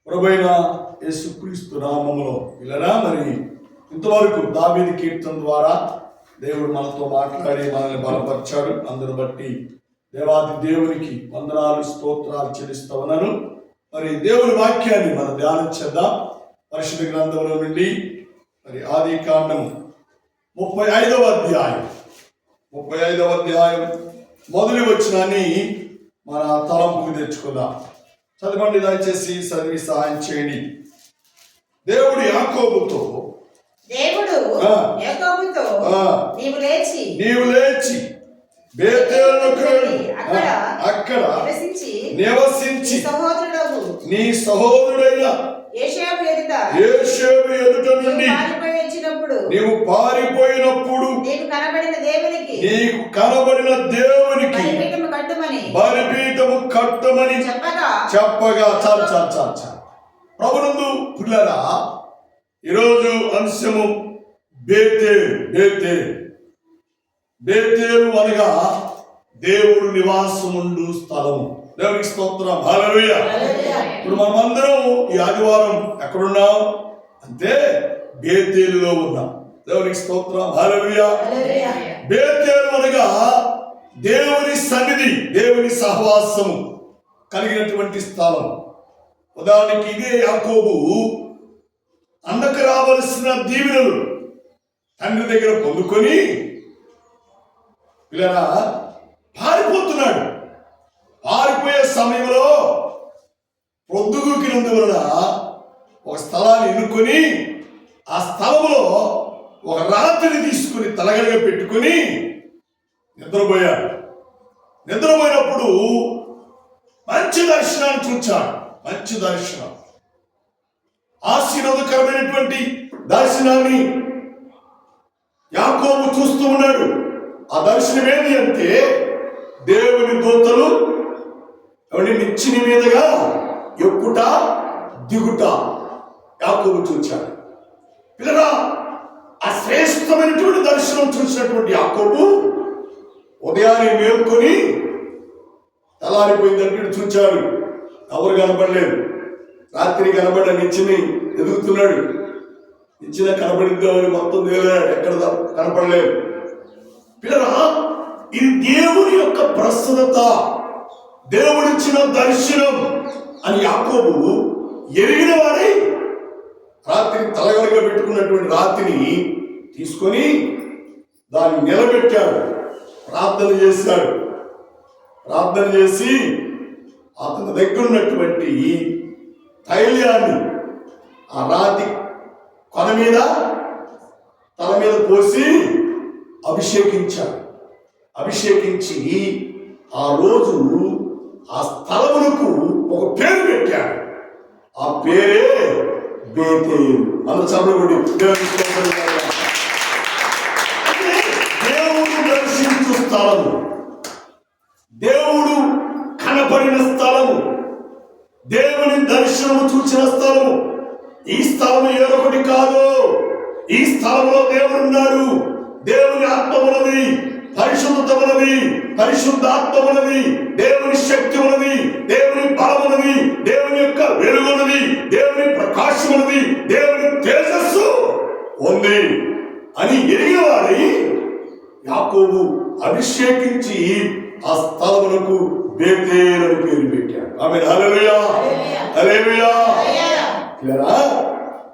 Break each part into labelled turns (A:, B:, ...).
A: ప్రభువైన యేసుక్రీస్తు నామములో ఇలా మరి ఇంతవరకు దావీదు కీర్తన ద్వారా దేవుడు మనతో మాట్లాడి మనల్ని బలపరిచాడు. అందును బట్టి దేవాది దేవునికి వందనాలు స్తోత్రాలు చెల్లిస్తూ ఉన్నాను. మరి దేవుని వాక్యాన్ని మనం ధ్యానం చేద్దాం. పరిశుద్ధ గ్రంథంలో నుండి మరి ఆది కాండము 35వ అధ్యాయం మొదటి వచనాన్ని మన తలంపుకు తెచ్చుకుందాం. చదవండి దయచేసి, చదివి సహాయం చేయండి. దేవుడు యాకోబుతో నీవు లేచి బేతేలుకు అక్కడ నివసించి నీ సహోదరుడైన యేషేబు ఎదుట నుండి నీవు పారిపోయినప్పుడు నీకు కనబడిన దేవునికి బలిపీఠము కట్టమని చెప్పగా చాలు. ప్రభునందు పిల్లరా, ఈరోజు అంశము బేతేలు అనగా దేవుడు నివాసముండు స్థలము. దేవునికి స్తోత్రం, హల్లెలూయా. ఇప్పుడు మనమందరం ఈ ఆదివారం ఎక్కడున్నాం అంటే బేతేలులో ఉన్నాం. దేవునికి స్తోత్రం, హల్లెలూయా. బేతేలు అనగా దేవుని సన్నిధి, దేవుని సహవాసము కలిగినటువంటి స్థలం. ఉదాహరణకి ఇదే యాకోబు అన్నకు రావలసిన దీవెనలు తండ్రి దగ్గర పొందుకొని ఇలా పారిపోతున్నాడు. పారిపోయే సమయంలో పొద్దుగూకినందువలన ఒక స్థలాన్ని ఎన్నుకొని ఆ స్థలంలో ఒక రాత్రిని తీసుకుని తలగడగా పెట్టుకుని నిద్రపోయాడు. నిద్రపోయినప్పుడు మంచి దర్శనాన్ని చూచాడు. మంచి దర్శనం, ఆశీర్వాదకరమైనటువంటి దర్శనాన్ని యాకోబు చూస్తూ ఉన్నాడు. ఆ దర్శనం ఏంటి అంటే దేవుని దూతలు నిచ్చెన మీదగా ఎక్కుట దిగుట యాకోబు చూచాడు. పిల్లరా, ఆ శ్రేష్టమైనటువంటి దర్శనం చూసినటువంటి యాకోబు ఉదయాన్నే మేల్కొని తెల్లారిపోయిందంటే చూచాడు. ఎవరు కనపడలేదు. రాత్రి కనబడ్డ నిచ్చిని ఎదుగుతున్నాడు. నిచ్చిన కనబడిద్దామని మొత్తం తేలాడు, ఎక్కడ కనపడలేదు. పిల్లరా, ఇది దేవుని యొక్క ప్రసన్నత, దేవుడిచ్చిన దర్శనం అని యాకోబు ఎరిగిన వాడై రాత్రి తలగడగా పెట్టుకున్నటువంటి రాత్రిని తీసుకొని దాన్ని నిలబెట్టాడు. ప్రార్థన చేశాడు. ప్రార్థన చేసి అతని దగ్గర ఉన్నటువంటి తైలాన్ని ఆ రాతి కొన మీద తల మీద పోసి అభిషేకించాడు. అభిషేకించి ఆ రోజు ఆ స్థలములకు ఒక పేరు పెట్టాడు. ఆ పేరే బేతేలు. అందరూ చదవండి. దేవుడు దర్శించు స్థలము, దేవుడు కనపడిన స్థలము, దేవుని దర్శనము చూసిన స్థలము. ఈ స్థలము ఏదొకటి కాదు. ఈ స్థలంలో దేవుడు ఉన్నాడు. దేవుని ఆత్మమున్నది, పరిశుద్ధత ఉన్నది, పరిశుద్ధాత్మ ఉన్నది, దేవుని శక్తి ఉన్నది, దేవుని బలమున్నది, దేవుని యొక్క వెలుగున్నది, దేవుని ప్రకాశం ఉన్నది, దేవుని తేజస్సు ఉంది అని ఎరిగిన వాడి యాకోబు అభిషేకించి ఆ స్థలమునకు బేతేలు అని పేరు పెట్టాడు. ఆమె హల్లెలూయా, హల్లెలూయా.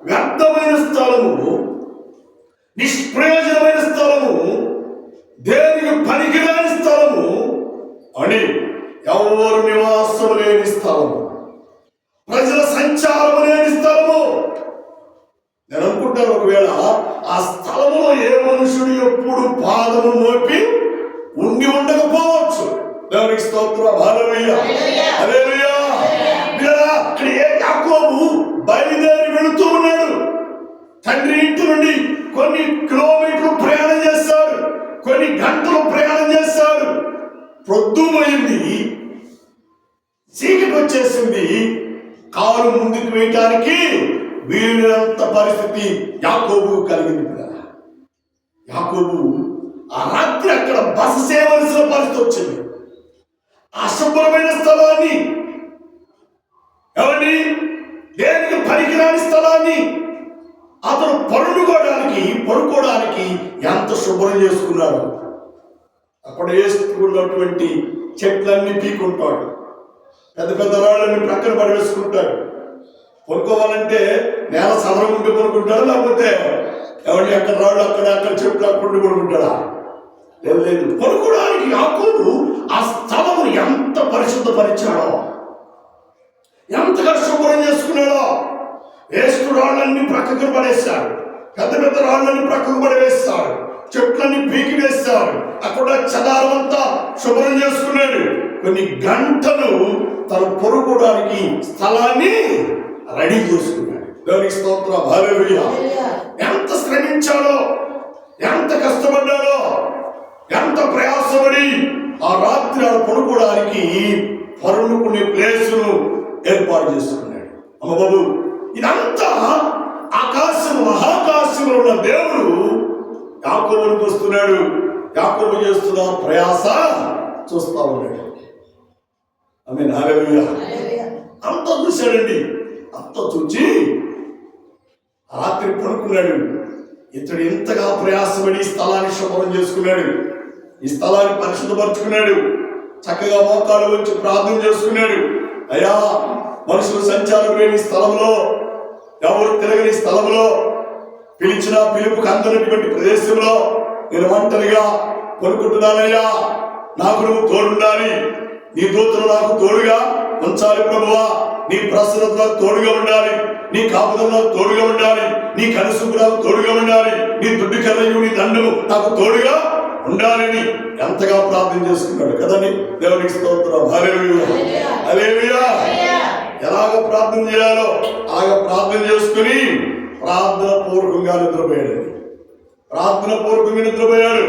A: వ్యర్థమైన స్థలము, నిష్ప్రయోజనమైన స్థలము, దేనికి పనికిరాని స్థలము అని ఎవరు నివాసము లేని స్థలము, ప్రజల సంచారము లేని స్థలము. నేను అనుకుంటాను, ఒకవేళ ఆ స్థలములో ఏ మనుషుడు ఎప్పుడు పాదము మోపి ఉండి ఉండకపోవచ్చు. దేవునికి స్తోత్రం, హల్లెలూయా, హల్లెలూయా. అక్కడ యాకోబు బయలుదేరి వెళుతూ ఉన్నాడు. తండ్రి ఇంటి నుండి కొన్ని కిలోమీటర్లు ప్రయాణం చేస్తాడు, కొన్ని గంటలు ప్రయాణం చేస్తాడు. ప్రొద్దుపోయింది, చీకటి వచ్చేసింది. కాలు ముందుకు వేయటానికి వీలైనంత పరిస్థితి యాకోబు కలిగింది. యాకోబు ఆ రాత్రి అక్కడ బస చేయవలసిన పరిస్థితి వచ్చింది. అశుభ్రమైన స్థలాన్ని ఎవరిని పనికిరాని స్థలాన్ని అతను పడుకోవడానికి ఎంత శుభ్రం చేసుకున్నాడు. అక్కడ వేసుకున్నటువంటి చెట్లన్నీ పీకుంటాడు, పెద్ద పెద్ద రాళ్ళని ప్రక్కన పడవేసుకుంటాడు. పడుకోవాలంటే నేల సదరం ఉండి పడుకుంటాడు, లేకపోతే ఎవరిని అక్కడ రాళ్ళు అక్కడ చెట్లు అక్కడ పడుకుంటాడా? లేదు. పడుకోవడానికి యాకోబు ఆ స్థలము ఎంత పరిశుద్ధపరిచాడో, ఎంతగా శుభ్రం చేసుకున్నాడో. వేసుకు రాళ్ళన్నీ ప్రక్కకు పడేస్తాడు, పెద్ద పెద్ద రాళ్ళన్నీ ప్రక్కకు పడవేస్తాడు, చెట్లన్నీ పీకి వేస్తాడు. అక్కడ చదారమంతా శుభ్రం చేసుకున్నాడు. కొన్ని గంటలు తను పడుకోవడానికి స్థలాన్ని రెడీ చేసుకున్నాడు. దేవునికి స్తోత్రం, హల్లెలూయా. ఎంత శ్రమించాడో, ఎంత కష్టపడ్డాడో, ఎంత ప్రయాసపడి ఆ రాత్రి ఆడ పడుకోవడానికి పరుడుకునే ప్లేసును ఏర్పాటు చేసుకున్నాడు. అమ్మ బాబు, ఇదంతా మహాకాశంలో ఉన్న దేవుడు యాకోబును చూస్తున్నాడు. యాకోబు చేస్తున్న ప్రయాస చూస్తా ఉన్నాడు. ఆమేన్, హల్లెలూయా. అంత చూశాడండి. అంత చూచి రాత్రి పడుకున్నాడు. ఇతడు ఇంతగా ప్రయాసపడి స్థలాన్ని శుభ్రం చేసుకున్నాడు, ఈ స్థలాన్ని పరిశుద్ధపరుచుకున్నాడు. చక్కగా మోకాలు వచ్చి ప్రార్థన చేసుకున్నాడు. అయ్యా, మనుషులు సంచారం లేని స్థలంలో, ఎవరు తిరగని స్థలంలో, పిలిచిన పిలుపుకు అందరినటువంటి ప్రదేశంలో నేను ఒంటరిగా కొనుక్కుంటున్నానయ్యా. నాకు నువ్వు తోడుండాలి, నీ దూతలు నాకు తోడుగా ఉంచాలి ప్రభువా. నీ ప్రసన్నత నాకు తోడుగా ఉండాలి, నీ కాపుదల నాకు తోడుగా ఉండాలి, నీ కనుసూపు నాకు తోడుగా ఉండాలి, నీ దుడ్డు కర్రయు నీ దండము నాకు తోడుగా ఉండాలని ఎంతగా ప్రార్థన చేసుకున్నాడు కదండి. దేవునికి స్తోత్రం, హల్లెలూయా, హల్లెలూయా. ఎలాగ ప్రార్థన చేయాలో అలాగ ప్రార్థన చేసుకుని ప్రార్థన పూర్వకంగా నిద్రపోయాడు.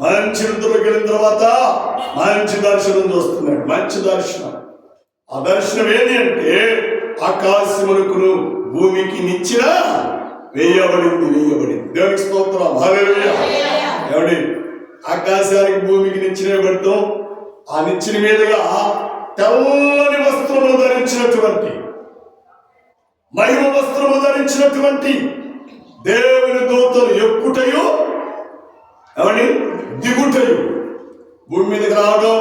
A: మంచి నిద్రలోకి వెళ్ళిన తర్వాత మంచి దర్శనం చూస్తున్నాడు. మంచి దర్శనం. ఆ దర్శనం ఏంటి అంటే, ఆకాశమునకును భూమికి నిచ్చెన వేయబడింది. దేవునికి స్తోత్రం, హల్లెలూయా. ఏమండి, ఆకాశానికి భూమికి నిచ్చెన వేయబడతాం. ఆ నిచ్చెన మీదుగా తెల్లని వస్త్రములు ధరించినటువంటి, మహిమ వస్త్రములు ధరించినటువంటి దేవుని దూతలు ఎక్కుటయు ఏమండి దిగుటయు భూమి మీదకి రావడం,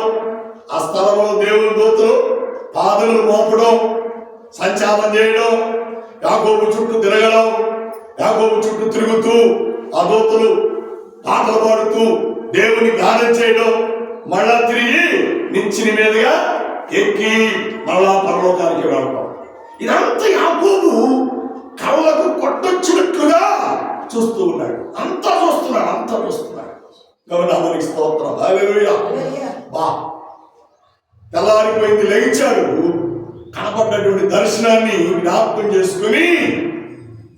A: ఆ స్థలంలో దేవుని దూతలు పాదములు మోపడం, సంచారం చేయడం, యాకోబు చుట్టూ తిరగడం, యాకోబు చుట్టూ తిరుగుతూ ఆ దూతలు పాటలు పాడుతూ దేవుని గానం చేయడం, మళ్ళా తిరిగి నిచ్చెన మీదుగా ఎక్కి మళ్ళా పరలోకానికి వెళ్ళడం. ఇదంతా యాకోబు కళ్ళకు కొట్టొచ్చినట్లుగా చూస్తూ ఉన్నాడు. అంతా చూస్తున్నాడు. గమనానికి స్తోత్రం, హల్లెలూయా. తెల్లారిపోయింది, లెగిచాడు. కనపడ్డటువంటి దర్శనాన్ని జ్ఞాపకం చేసుకుని,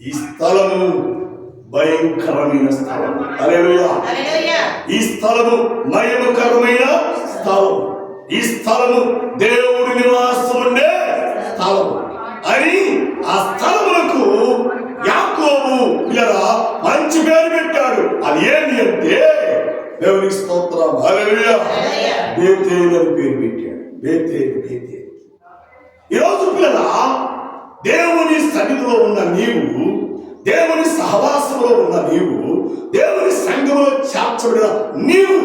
A: ఈ స్థలము భయంకరమైన స్థలం, హల్లెలూయా. ఈ స్థలము మహిమకరమైన స్థలం, ఈ స్థలము దేవుడి నివాసం ఉండే స్థలం అని ఆ స్థలములకు యాకోబు మంచి పేరు పెట్టాడు. అది ఏంటి అంటే, దేవునికి స్తోత్రం, హల్లెలూయా, బేతేలు అని పేరు పెట్టాడు. బేతేలు. ఈరోజు పిల్లల, దేవుని సన్నిధిలో ఉన్న నీవు, దేవుని సహవాసంలో ఉన్న నీవు, దేవుని సంఘంలో చేర్చబడిన నీవు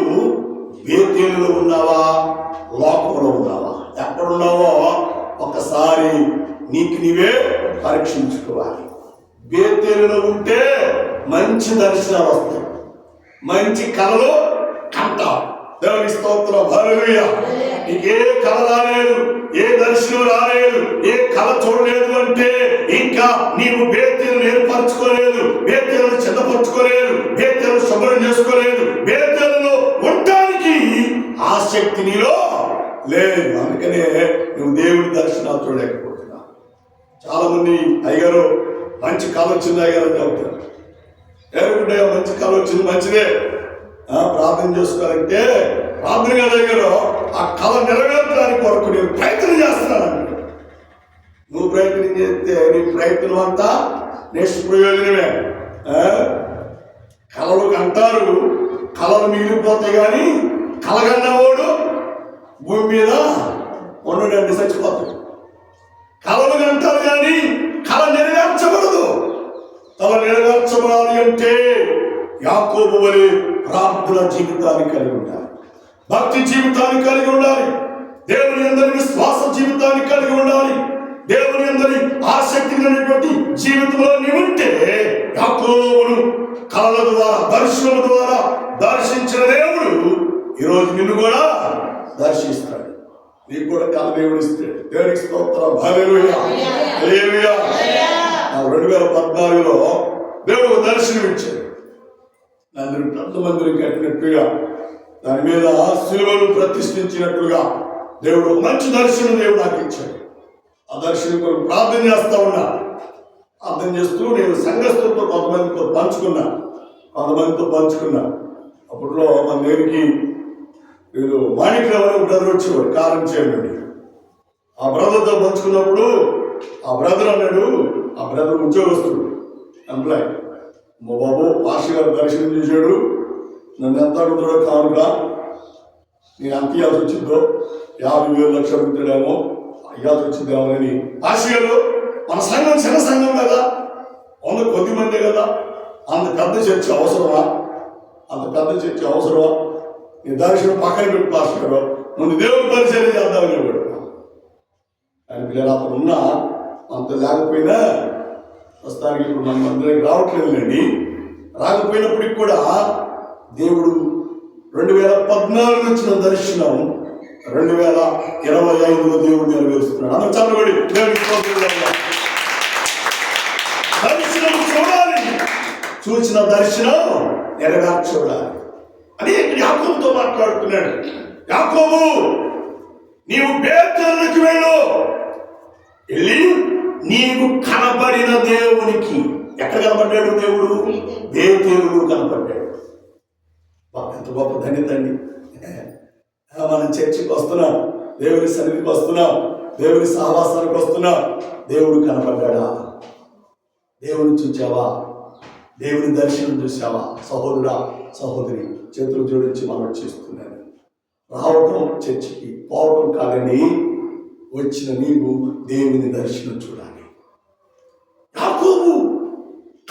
A: బేతేలులో ఉన్నావా, లోకంలో ఉన్నావా? ఎక్కడున్నావో ఒకసారి నీకు నీవే పరీక్షించుకోవాలి. బేతేలులో ఉంటే మంచి దర్శనాలు వస్తాయి, మంచి కళలు కంటావు. దేవుని స్తోత్రం, హల్లెలూయా. నీకు ఏ కళ రాలేదు, ఏ దర్శనం రాలేదు, ఏ కళ చూడలేదు అంటే ఇంకా నీవు బేతేలును ఏర్పరచుకోలేదు, బేతేలును సిద్ధపరచుకోలేదు, బేతేలును శుభ్రం చేసుకోలేదు. బేతేలులో ఉండడానికి ఆసక్తి నీలో లేదు. అందుకనే నువ్వు దేవుడి దర్శనాలు చూడలేకపోతున్నావు. చాలా మంది అయ్యగారు మంచి కళ వచ్చింది అయ్యగారు అని చెప్తారు. ఏమిటో మంచి కళ వచ్చింది, మంచిదే, ప్రార్థన చేసుకోవాలంటే ప్రార్థన కదా అయ్యారు. ఆ కళ నెరవేర్చడానికి వరకు నేను ప్రయత్నం చేస్తున్నాను. నువ్వు ప్రయత్నం చేస్తే నీ ప్రయత్నం అంతా నిష్ప్రయోజనమే. కళలు కంటారు, కళలు మిగిలిపోతాయి, కానీ కలగన్నవాడు భూమి మీద ఉండడండి, చచ్చిపోతాడు. కళలు కంటారు కానీ కళ నెరవేర్చాలి పొందాలి అంటే యాకోబు వలె ప్రార్థన జీవితాన్ని కలిగి ఉండాలి, భక్తి జీవితాన్ని కలిగి ఉండాలి, దేవుని అందరి విశ్వాస జీవితాన్ని కలిగి ఉండాలి, దేవుని అందరి ఆసక్తి కలిగినటువంటి జీవితంలో నీవు ఉంటే యాకోబును కళల ద్వారా దర్శనం ద్వారా దర్శించిన దేవుడు ఈరోజు నిన్ను కూడా దర్శిస్తాడు. నీకు కూడా కళ దేవుడు ఇస్తాడు. దేవునికి స్తోత్రం. హల్లెలూయా హల్లెలూయా. 2014లో దేవుడు దర్శనం ఇచ్చాడు. నందుని పెద్ద మందిరం కట్టినట్టుగా దాని మీద శిలువను ప్రతిష్ఠించినట్లుగా దేవుడు ఒక మంచి దర్శనం దేవుడు నాకు ఇచ్చాడు. ఆ దర్శనం కొరకు ప్రార్థన చేస్తా ఉన్నా. ప్రార్థన చేస్తూ నేను సంఘస్థులతో కొంతమందితో పంచుకున్నా. అప్పట్లో మన దగ్గరికి నేను మాణిక్రావు అనే బ్రదర్ వచ్చేవాడు, కారం చేయమని. ఆ బ్రదర్తో పంచుకున్నప్పుడు ఆ బ్రదర్ అన్నాడు, ఆ బ్రదర్ ఉద్యోగస్తుడు, ఎంప్లాయ్, మా బాబు పాస్టర్ గారు దర్శనం చేశాడు, నన్ను ఎంత అడుగుతాడో కానుక నేను అంత ఇవ్వాల్సి వచ్చిందో 50,000 లక్షలు అడుగుతాడేమో, ఇవ్వాల్సి వచ్చిందేమో అని. పాస్టర్ గారు మన సంఘం చిన్న సంఘం కదా, 100 కొద్ది మందే కదా, అంత పెద్ద చర్చ అవసరమా? నీ దర్శనం పక్కన పెట్టి పాస్టర్ గారు ముందు దేవుడి పరిచయం చేద్దామని కూడా. కానీ పిల్లలు అతను ఉన్నా అంత లేకపోయినా ప్రస్తుతానికి ఇప్పుడు మన అందరికి రావట్లేదులేండి. రాకపోయినప్పటికి కూడా దేవుడు 2014 వచ్చిన దర్శనం 2025లో దేవుడు నెరవేరుస్తున్నాడు. అందరూ చదవబడి దేవుడికి దర్శనం చూడాలి, చూసిన దర్శనం నెరవేర్చూడాలి అని ఇక్కడ యాకోబుతో మాట్లాడుతున్నాడు. యాకోబు, నీవు బేతేలుకి వెళ్ళి నీవు కనబడిన దేవునికి. ఎక్కడ కనబడ్డాడు దేవుడు? బేతేలులో కనబడ్డాడు. ఎంత గొప్ప ధన్యత అండి. మనం చర్చికి వస్తున్నాం, దేవుని సన్నిధికి వస్తున్నాం, దేవుని సహవాసానికి వస్తున్నాం. దేవుడు కనబడ్డాడా? దేవుని చూచావా? దేవుని దర్శనం చూసావా? సహోదరుడా సహోదరి, చేతులు జోడించి మనం చేస్తున్నాను. రావటం చర్చికి, పోవటం కాదండి. వచ్చిన నీవు దేవుని దర్శనం చూడాలి. యాకోబు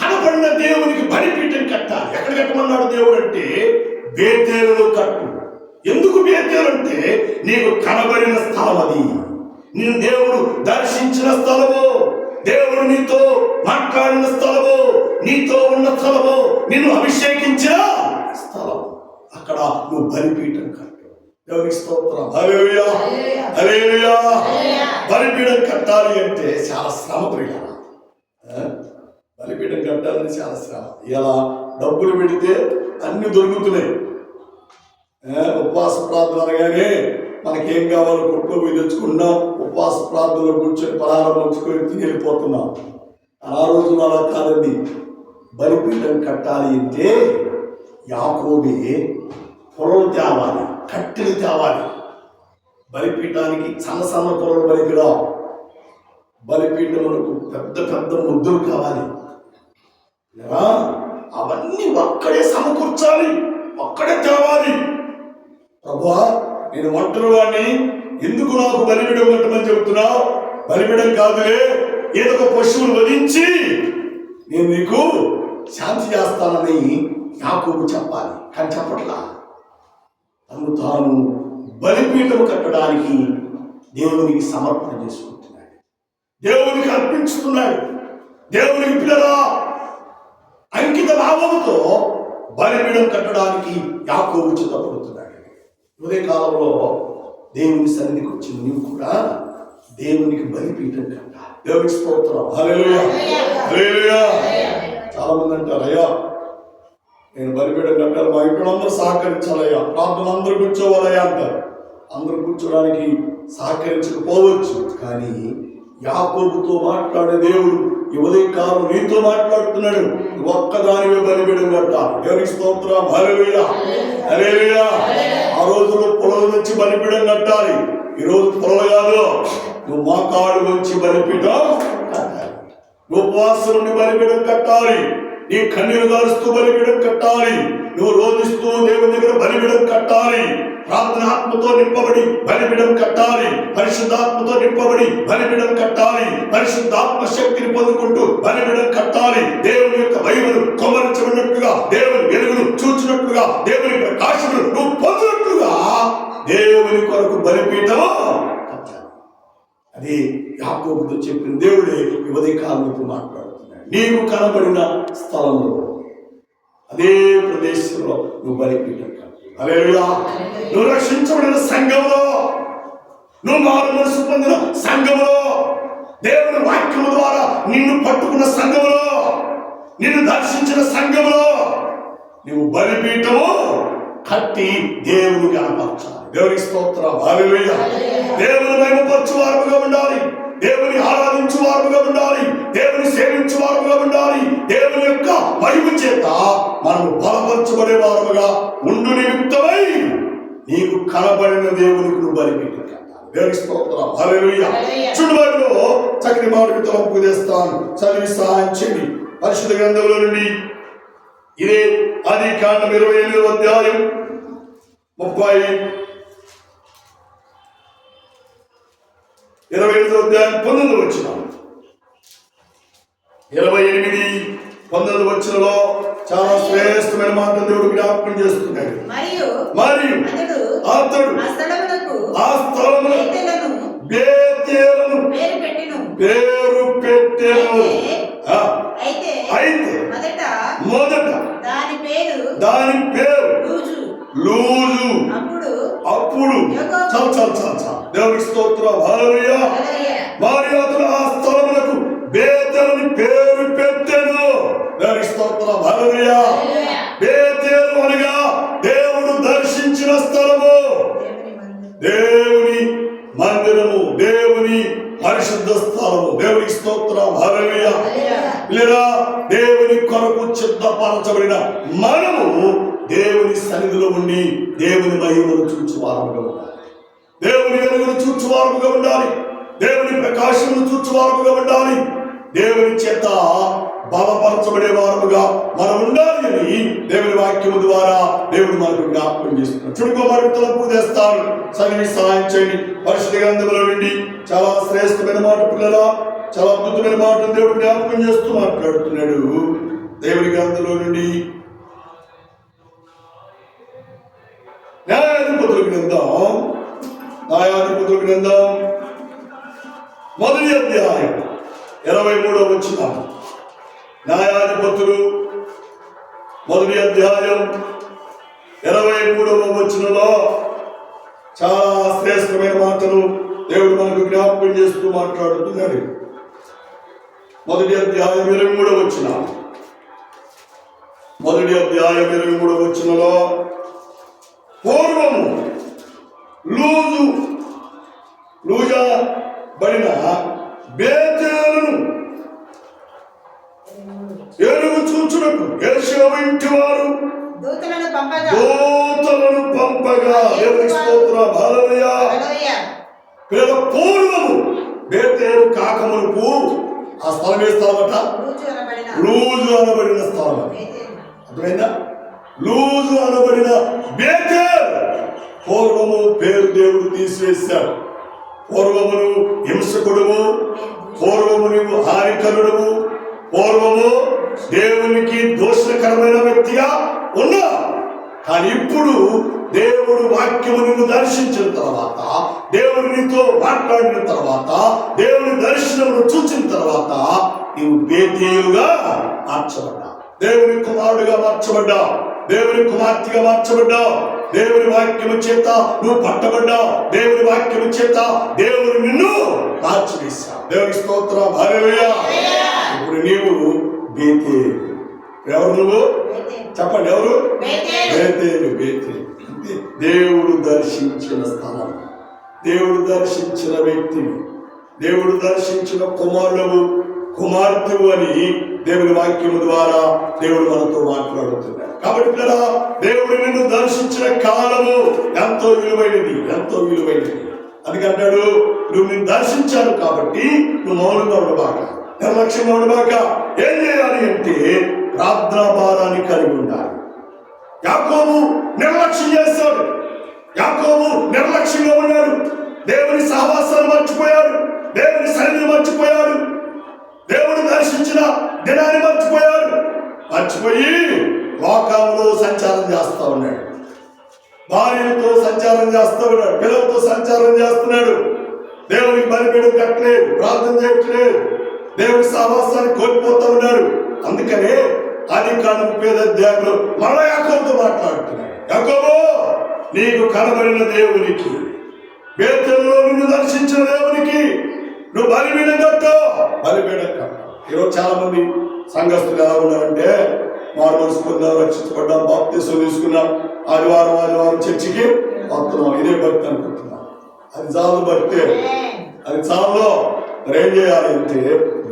A: కనపడిన దేవునికి బలిపీఠం కట్టాలి. ఎక్కడ కట్టమన్నాడు దేవుడు అంటే బేతేలులో కట్టు. ఎందుకు బేతేలు అంటే నీకు కనబడిన స్థలం అది, నిన్ను దేవుడు దర్శించిన స్థలము, దేవుడు నీతో మాట్లాడిన స్థలము, నీతో ఉన్న స్థలము, నిన్ను అభిషేకించిన స్థలం. అక్కడ నువ్వు బలిపీఠం కట్టు. దేవునికి స్తోత్రం. హల్లెలూయా హల్లెలూయా. బలిపీఠం కట్టాలి అంటే చాలా శ్రమ ప్రియాల. బలిపీఠం కట్టాలని చాలా శ్రమ. ఇలా డబ్బులు పెడితే అన్ని దొరుకుతున్నాయి. ఉపవాస ప్రార్థన అనగానే మనకేం కావాలో కొట్లో పోయి తెచ్చుకున్నాం, ఉపవాస ప్రార్థనలో కూర్చొని పలారం ఉంచుకొని తిని వెళ్ళిపోతున్నాం. ఆ రోజున అలా కాదండి. బలిపీఠం కట్టాలి అంటే యాకోబే పొలలు తేవాలి, కట్టెలు తేవాలి. బలిపీఠానికి సన్న సన్న పొలలు బలిపిరా. బలిపీఠములకు పెద్ద పెద్ద ముద్దులు కావాలి. అవన్నీ ఒక్కడే సమకూర్చాలి, ఒక్కడే తేవాలి. ప్రభువా, నేను ఒంటరి వాడిని, ఎందుకు నాకు బలిపీఠం కట్టమని చెబుతున్నావు? బలిపీఠం కాదులే, ఏదో ఒక పశువును వధించి నేను నీకు శాంతి చేస్తానని యాకోబు చెప్పాలి. కానీ చెప్పట్లా. తను తాను బలిపీఠం కట్టడానికి దేవునికి సమర్పణ చేసుకుంటున్నాడు, దేవునికి అర్పించుతున్నాడు. దేవునికి పిల్లలా అంకిత భావంతో బలిపీఠం కట్టడానికి యాకోబు చిత్తపడుతున్నాడు. ఉదయ కాలంలో దేవుని సన్నిధికి వచ్చిన నీవు కూడా దేవునికి బలిపీఠం కట్టాలి. దేవునికి స్తోత్రం. హల్లెలూయా హల్లెలూయా. చాలా మంది అంటారు, అయ్యా నేను బలిపీఠం కట్టాలి, మా ఇంట్లో అందరూ సహకరించాలయ్యా, ప్రార్థన అందరూ కూర్చోవాలయ్యా అంటారు. అందరూ కూర్చోడానికి సహకరించకపోవచ్చు, కానీ యాకోబుతో మాట్లాడే దేవుడు ఈ ఉదయకాలం నీతో మాట్లాడుతున్నాడు. ఒక్కదానివే బలిపీఠం కట్టాలి. దేవునికి స్తోత్రం. హల్లెలూయా హల్లెలూయా. ఆ రోజుల్లో పొలల నుంచి బలిపీఠం కట్టాలి. ఈరోజు పొలలు కాదు, నువ్వు మోకాడు నుంచి బలిపీఠం కట్టాలి. ఉపవాసం నుండి బలిపీఠం కట్టాలి. నీ కన్నీరు గారుస్తూ బలిపీఠం కట్టాలి. నువ్వు రోధిస్తూ దేవుని దగ్గర బలిపీఠం కట్టాలి. ప్రార్థనాత్మతో నింపబడి బలిపీఠం కట్టాలి. పరిశుద్ధాత్మతో నింపబడి బలిపీఠం కట్టాలి. పరిశుద్ధాత్మ శక్తిని పొందుకుంటూ బలిపీఠం కట్టాలి. దేవుని యొక్క మహిమను కొమ్మరించబడినట్టుగా, దేవుని వెలుగును చూచినట్టుగా, దేవుని ప్రకాశమును నువ్వు పొందినట్టుగా దేవుని కొరకు బలిపీఠం కట్టాలి. అది యాకోబుతో చెప్పిన దేవుడే ఈ ఉదయకాలంతో మాట్లాడుతున్నాడు. నీవు కనబడిన స్థలంలో, అదే ప్రదేశంలో నువ్వు బలిపీఠం కట్టాలి. హల్లెలూయా. నువ్వు రక్షించబడిన సంఘంలో, నువ్వు మారు మనసు పొందిన సంఘంలో, దేవుని వాక్యము ద్వారా నిన్ను పట్టుకున్న సంఘంలో, నిన్ను దర్శించిన సంఘంలో నువ్వు బలిపీఠము కట్టి దేవుని కనపరచాలి. దేవునికి స్తోత్రం. హల్లెలూయా. దేవుని మహిమపరచు వారుగా ఉండాలి. దేవుని ఆరాధించు వారుగా ఉండాలి. దేవుని సేవించు వారుగా ఉండాలి. దేవుని యొక్క మహిమ చేత మనము బలపరచబడే వారుగా ఉండు నిమిత్తమై నీకు కనబడిన దేవునికి నువ్వు బలిపీఠం కట్టాలి. దేవునికి స్తోత్రం. హల్లెలూయా. చూడు బైబిల్లో చక్కని మాటకు తలంపు చేస్తాను, చదివి సహాయం చేయండి. పరిశుద్ధ గ్రంథంలో నుండి ఇదే ఆదికాండం 28వ అధ్యాయం 28వ అధ్యాయం 19వ వచనం. 28-19 వచనంలో చాలా శ్రేష్టమైన మాట దేవుడు జ్ఞాపకం చేస్తున్నాడు. మరియు అతడు ఆ స్థలమునకు బేతేలును పేరు పెట్టెను. అయితే మొదట దాని పేరు లూజు. అప్పుడు దేవునికి స్తోత్రం. హల్లెలూయా. మరియు అతడు ఆ స్థలమునకు బేతేలుని పేరు పెట్టెను. దేవునికి స్తోత్రం. హల్లెలూయా. బేతేలు అనగా దేవుడు దర్శించిన స్థలము, దేవుని మందిరము, దేవుని పరిశుద్ధ స్థలము. దేవునికి స్తోత్రం. హల్లెలూయా. లేదా దేవుని కొరకు సిద్ధపరచబడిన మనము దేవుని సన్నిధిలో ఉండి దేవుని మహిమను చూచువారుగా ఉండాలి. దేవుని వెలుగును చూచువారుగా ఉండాలి. దేవుని ప్రకాశమును చూచువారుగా ఉండాలి. దేవుని చేత బలపరచబడే వారుగా మనం ఉండాలి అని దేవుని వాక్యము ద్వారా దేవుడు మనకు జ్ఞాపకం చేస్తున్నాడు. చుడుకో మనకు తలపు చేస్తాను, చదివి సహాయం చేయండి. పరిశుద్ధ గ్రంథంలో నుండి చాలా శ్రేష్టమైన మాట, పిల్లల చాలా అద్భుతమైన మాటలు దేవుడు జ్ఞాపకం చేస్తూ మాట్లాడుతున్నాడు. దేవుని గ్రంథంలో నుండి న్యాయాధిపతుల గ్రంథం 1వ అధ్యాయం 23వ వచనం. న్యాయాధిపతులు 1వ అధ్యాయం 23వ వచనంలో చాలా శ్రేష్టమైన మాటలు దేవుడు మనకు జ్ఞాపకం చేస్తూ మాట్లాడుతున్నాడు. 1వ అధ్యాయం 23వ వచనం. 1వ అధ్యాయం 23వ వచనంలో పూర్వము లూజా బడిన బేతేలును ఎరుగు చూచుటకు యేషోవా ఇంటి వారు దూతలను పంపగా. దేవునికి స్తోత్రం. హల్లెలూయా. పూర్వము బేతేలు కాకమునుపు ఆ స్థలం ఏ స్థలమట? లూజు అనబడిన స్థలం. అర్థమైందా? లూజు అనబడిన బేతేలు. పూర్వము పేరు దేవుడు తీసివేశాడు. పూర్వమును హింసకుడుము, పూర్వము నీవు హానికరుడుము, పూర్వము దేవునికి దోషకరమైన వ్యక్తిగా ఉన్నా. కానీ ఇప్పుడు దేవుడు వాక్యము నిన్ను దర్శించిన తర్వాత, దేవుడు నీతో మాట్లాడిన తర్వాత, దేవుని దర్శనమును చూచిన తర్వాత నీవు బేతేలుగా మార్చబడ్డావు. దేవుని కుమారుడిగా మార్చబడ్డావు. దేవుని కుమార్తెగా మార్చబడ్డావు. దేవుని వాక్యము చేత నువ్వు పట్టబడ్డావు. దేవుని వాక్యము చేత దేవుడు నిన్ను మార్చివేశావు. దేవుని స్తోత్రం. హల్లెలూయా. ఇప్పుడు నీవు బేతేలు. ఎవరు నువ్వు? చెప్పండి, ఎవరు? బేతేలు. దేవుడు దర్శించిన స్థలం, దేవుడు దర్శించిన వ్యక్తిని, దేవుడు దర్శించిన కుమార్తెవు అని దేవుని వాక్యము ద్వారా దేవుడు మనతో మాట్లాడుతున్నాడు. కాబట్టి దేవుడు నిన్ను దర్శించిన కాలము ఎంతో విలువైనది, ఎంతో విలువైనది. అందుకంటాడు, నువ్వు నిన్ను దర్శించాను కాబట్టి నువ్వు మౌనంగా ఉండబాక, నిర్లక్ష్యంగా ఉండబాక. ఏం చేయాలి అంటే ప్రార్థనా భారాన్ని కలిగి ఉండాలి. యాకోబు నిర్లక్ష్యం చేస్తాడు. యాకోబు నిర్లక్ష్యంగా ఉన్నాడు. దేవుని సహవాసాన్ని మర్చిపోయాడు. దేవుని సన్నిధిని మర్చిపోయాడు. దేవుడు దర్శించిన దినాన్ని మర్చిపోయాడు. మర్చిపోయి లోకంలో సంచారం చేస్తా ఉన్నాడు. భార్యలతో సంచారం చేస్తూ ఉన్నాడు. పిల్లలతో సంచారం చేస్తున్నాడు. దేవునికి బలిపీఠం కట్టలేదు, ప్రార్థన చేయట్లేదు. దేవుని సహవాసాన్ని కోల్పోతూ ఉన్నాడు. అందుకనే ఆదికాండం 35వ అధ్యాయంలో మళ్ళా యాకోబుతో మాట్లాడుతున్నాడు. యాకోబు, నీకు కనబడిన దేవునికి, బేతేలులో నిన్ను దర్శించిన దేవునికి నువ్వు బలిపీఠం కట్టు, బలిపీఠం కట్టు. ఈరోజు చాలా మంది సంఘస్థులు ఎలా ఉన్నారంటే, మారు మనసు పొందాం, రక్షించబడ్డాం, బాప్తిసం తీసుకున్నాం, ఆదివారం చర్చికి వస్తున్నాం, ఇదే భక్తి అనుకుంటున్నాం. అది చాలు భక్తే, అది చాలు. మరేం చేయాలి అంటే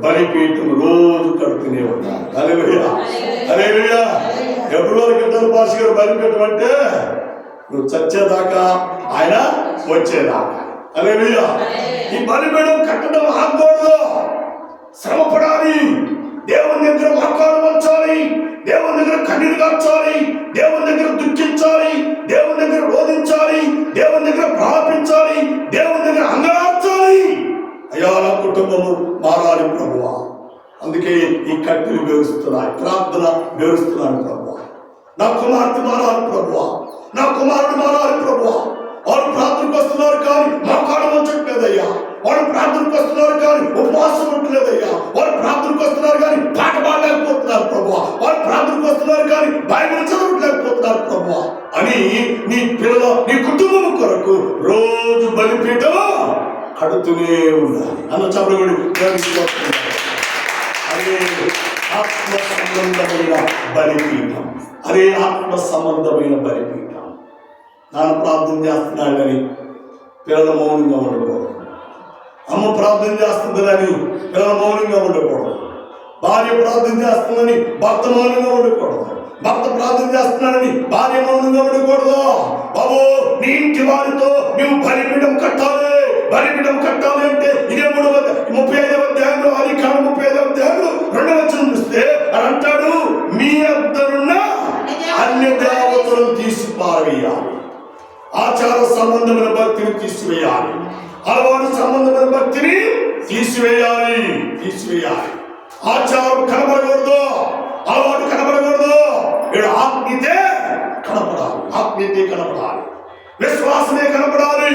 A: బలిపీఠం రోజు కడుతూనే ఉంటారు. హల్లెలూయా, హల్లెలూయా. ఎప్పుడు వరకు ఇద్దరు పాస్ గారు బలిపీఠం అంటే నువ్వు చచ్చేదాకా, ఆయన వచ్చేదాకా. హల్లెలూయా. ఈ బలిపీఠం కట్టడం ఆగకూడదు, శ్రమ పడాలి, దేవుని దగ్గర వాగ్దానం వచ్చాలి, దేవుని దగ్గర కన్నీరు కార్చాలి, దేవుని దగ్గర దుఃఖించాలి, దేవుని దగ్గర రోధించాలి, దేవుని దగ్గర ప్రార్థించాలి, దేవుని దగ్గర అంగలార్చాలి. అయ్యా, నా కుటుంబము మారాలి ప్రభువా. అందుకే ఈ కట్టెలు బెరుస్తున్నాయి, ప్రార్థన బెరుస్తున్నాను ప్రభువా. నా కుమార్తె మారాలి ప్రభువా, నా కుమారుడు మారాలి ప్రభువా. వాడు ప్రార్థనకు వస్తున్నారు కానీ మా కాడ ఉంచట్లేదయ్యా. వాడు ప్రార్థనకు వస్తున్నారు కానీ ఉపవాసం ఉంటలేదయ్యా. వాడు ప్రార్థనకు వస్తున్నారు కానీ పాట పాడలేకపోతున్నారు ప్రభువా. వాడు ప్రార్థనకు వస్తున్నారు కానీ బైబిల్ చదవట్లేకపోతున్నారు ప్రభువా అని నీ పిల్లల, నీ కుటుంబం కొరకు రోజు బలిపీఠం కడుతూనే ఉండాలి అన్న చెప్పబడి. అదే ఆత్మ సంబంధమైన బలిపీఠం, అదే ఆత్మ సంబంధమైన బలిపీఠం. నాన్న ప్రార్థన చేస్తున్నాడు కానీ పిల్లల మౌనంగా ఉండకూడదు. అమ్మ ప్రార్థన చేస్తుందని పిల్లల మౌనంగా ఉండకూడదు. భార్య ప్రార్థన చేస్తుందని భర్త మౌనంగా ఉండకూడదు. భర్త ప్రార్థన చేస్తున్నాడని భార్య మౌనంగా ఉండకూడదు. బాబు, నీ ఇంటి వారితో నువ్వు బలిపీఠం కట్టాలి. బలిపీఠం కట్టాలి అంటే ఇదే 35వ అధ్యాయంలో, ఆదికాండం 35వ అధ్యాయంలో 2వ వచనం చూస్తే అని అంటాడు, మీ వద్దనున్న అన్య దేవతలను తీసి పారవేయాలి. ఆచార సంబంధమైన భక్తిని తీసివేయాలి. అలవాటు సంబంధమైన భక్తిని తీసివేయాలి. ఆచారం కనబడకూడదు, అలవాటు కనబడకూడదు. వీడు ఆత్మీయతే కనపడాలి, విశ్వాసమే కనపడాలి,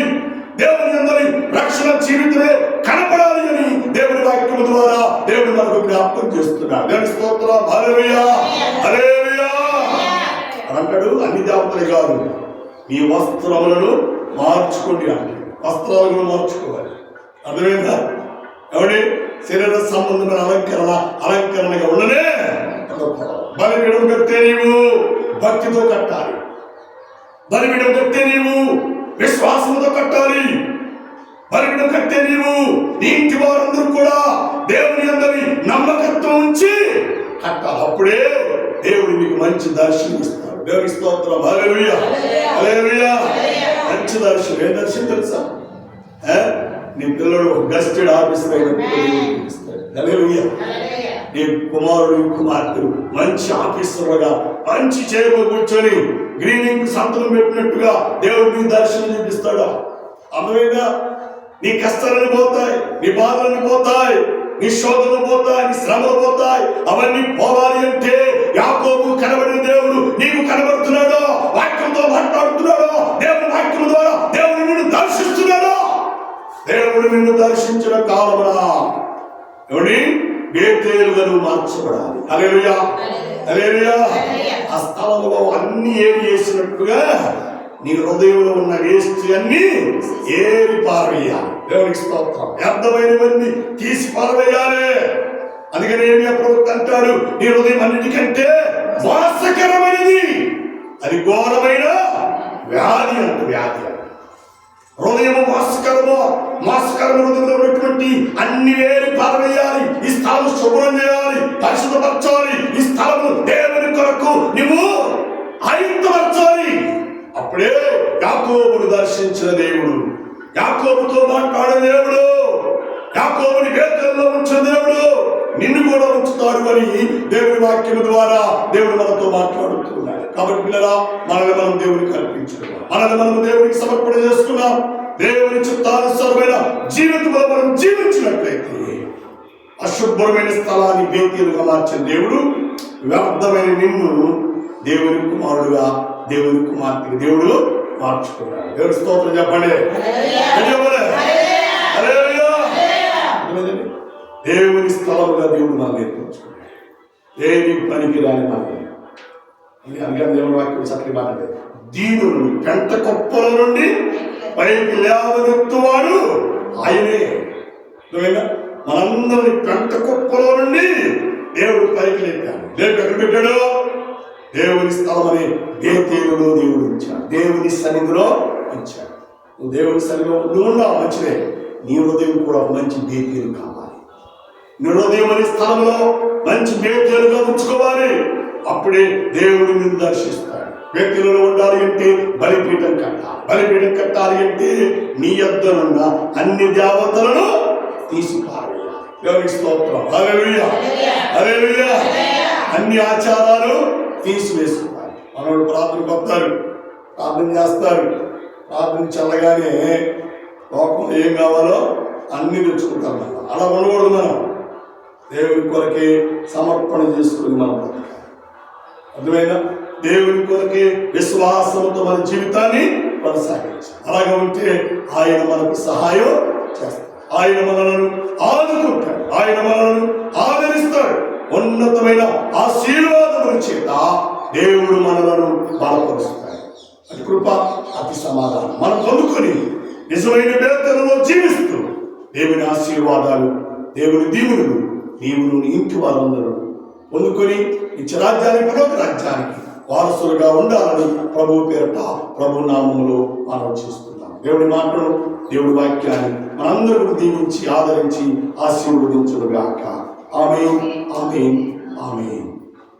A: దేవుని అందరి రక్షణ జీవితమే కనపడాలి అని దేవుని వాక్యం ద్వారా దేవుడు మనకు జ్ఞాపకం చేస్తున్నాడు. దేవుని స్తోత్రం. హల్లెలూయా, హల్లెలూయా. అంటాడు, అన్ని దేవతలే కాదు, మీ వస్త్రములను మార్చుకోండి అంటే వస్త్రాలను మార్చుకోవాలి. అర్థమైందా? ఎవడి శరీర సంబంధమైన అలంకరణగా ఉండనే బలిపీఠం కట్టే నీవు భక్తితో కట్టాలి. బలిపీఠం కట్టే నీవు విశ్వాసంతో కట్టాలి. బలిపీఠం కట్టే నీవు నీ ఇంటి వారందరూ కూడా దేవుని అందరి నమ్మకత్వం ఉంచి కట్టాలి. అప్పుడే దేవుడు మీకు మంచి దర్శనం ఇస్తాడు. దేవుని స్తోత్రం. హల్లెలూయా, హల్లెలూయా. మంచి దర్శనం. ఏ దర్శనం తెలుసా? నీ పిల్లడు గస్టెడ్ ఆఫీసర్ అయినప్పుడు హల్లెలూయా. నీ కుమారుడు కుమార్తెలు మంచి ఆఫీసర్గా మంచి చైర్లో కూర్చొని గ్రీనింగ్ సంతకం పెట్టినట్టుగా దేవుడు నీ దర్శనం చూపిస్తాడు. అర్థమైందా? నీ కష్టాలను పోతాయి, నీ బాధలను పోతాయి, నీ శోధనలు పోతాయి, నీ శ్రమలు పోతాయి. అవన్నీ పోవాలి అంటే యాకోబు కనబడిన దేవుడు నీకు కనబడుతున్నాడు, వాక్యంతో మాట్లాడుతున్నాడు. దేవుని వాక్యం ద్వారా దేవుడు నిన్ను దర్శిస్తున్నాడు. దేవుడు నిన్ను దర్శించిన కాలమున ఎవడి బేతేలుగా మార్చబడాలి. హల్లెలూయా, హల్లెలూయా. ఆ స్థలంలో అన్ని ఏరి చేసినట్టుగా నీ హృదయంలో ఉన్న వేస్ట్ అన్ని ఏరి పారవేయాలి. దేవునికి స్తోత్రం. వ్యర్థమైనవన్నీ తీసి పారవేయాలి. అందుకని ఏమి ప్రవక్త అంటాడు, నీ హృదయం అన్నిటికంటే మోసకరమైనది, అది ఘోరమైన వ్యాధి అంట. వ్యాధి హృదయము మోసకరము హృదయంలో ఉన్నటువంటి అన్ని వేరు పారవేయాలి. ఈ స్థలం శుభ్రం చేయాలి, పరిశుభ్రపరచాలి. ఈ స్థలము దేవుని కొరకు నువ్వు ఆయుక్తపరచాలి. అప్పుడే యాకోబును దర్శించిన దేవుడు, యాకోబుతో మాట్లాడే దేవుడు, యాకోబుని బేతేలులో ఉంచిన దేవుడు నిన్ను కూడా ఉంచుతాడు. ఉంటారు అని దేవుని వాక్యం ద్వారా దేవుడు మనతో మాట్లాడుతున్నాడు. కాబట్టి పిల్లరా, మనల్ని మనం దేవునికి అర్పించుకున్నాం, మనల్ని మనం దేవునికి సమర్పణ చేసుకున్నాం. దేవుని చిత్తానుసారమైన జీవితంలో మనం జీవించినట్లయితే అశుభ్రమైన స్థలాన్ని బేతీలుగా మార్చిన దేవుడు వ్యర్థమైన నిన్ను దేవుని కుమారుడుగా, దేవుని కుమార్తెగా దేవుడు మార్చుకున్నాడు. దేవుడి స్తోత్రం చెప్పండి. దేవుని స్థలముగా దేవుడు మనం ఏర్పరచుకున్నాడు. దేని పనికి రాని మనం అందుకని దేవుని వాక్యం చక్కని మాట లేదు. దీనుని పెంట కుప్పల నుండి పైకి లేవనెత్తువాడు ఆయనే. మనందరిని పెంట కుప్పల నుండి దేవుడు పైకి లేపాడు. లేపి ఎక్కడ పెట్టాడు? దేవుని స్థలం అని బేతేలులో దేవుడు ఉంచాడు, దేవుని సన్నిధిలో ఉంచాడు. నువ్వు దేవుని సన్నిధిలో నువ్వు ఉన్నావు, మంచిదే. నీ హృదయం కూడా మంచి బేతేలు కావాలి. నీ హృదయం అనే స్థలంలో మంచి బేతేలుగా ఉంచుకోవాలి. అప్పుడే దేవుడు నిన్ను దర్శిస్తాడు. బేతేలులో ఉండాలి అంటే బలిపీఠం కట్టాలి. బలిపీఠం కట్టాలి అంటే నీ యొద్దనున్న అన్ని దేవతలను తీసి పారేయాలి. దేవునికి స్తోత్రం. హల్లెలూయా, హల్లెలూయా. అన్ని ఆచారాలు తీసివేసుకోవాలి. మనోడు ప్రార్థనకు వస్తారు, ప్రార్థన చేస్తారు. ప్రార్థన చల్లగానే లోకం ఏం కావాలో అన్ని తెచ్చుకుంటారు. మనం అలా ఉండకూడదు. మనం దేవుని కొరకే సమర్పణ చేసుకుని మనం అర్థమైనా దేవుని కొరకే విశ్వాసంతో మన జీవితాన్ని కొనసాగించాలి. అలాగే ఉంటే ఆయన మనకు సహాయం చేస్తాడు. ఆయన మనలను ఆదుకుంటాడు, ఆయన మనలను ఆదరిస్తాడు. ఉన్నతమైన ఆశీర్వాదముల చేత దేవుడు మనలను బలపరుస్తాడు. అతి కృప, అతి సమాధానం మనం పొందుకొని నిజమైన బేతలలో జీవిస్తూ దేవుని ఆశీర్వాదాలు, దేవుని దీవులు నీవును ఇంటి వారందరూ పొందుకొని నిత్య రాజ్యానికి, పరలోక రాజ్యానికి వారసులుగా ఉండాలని ప్రభు పేరట, ప్రభు నామములో మనం చేస్తున్నాం. దేవుడి మాటను, దేవుడి వాక్యాన్ని మనందరూ దీవించి ఆదరించి ఆశీర్వదించుగాక. ఆమేన్, ఆమేన్, ఆమేన్.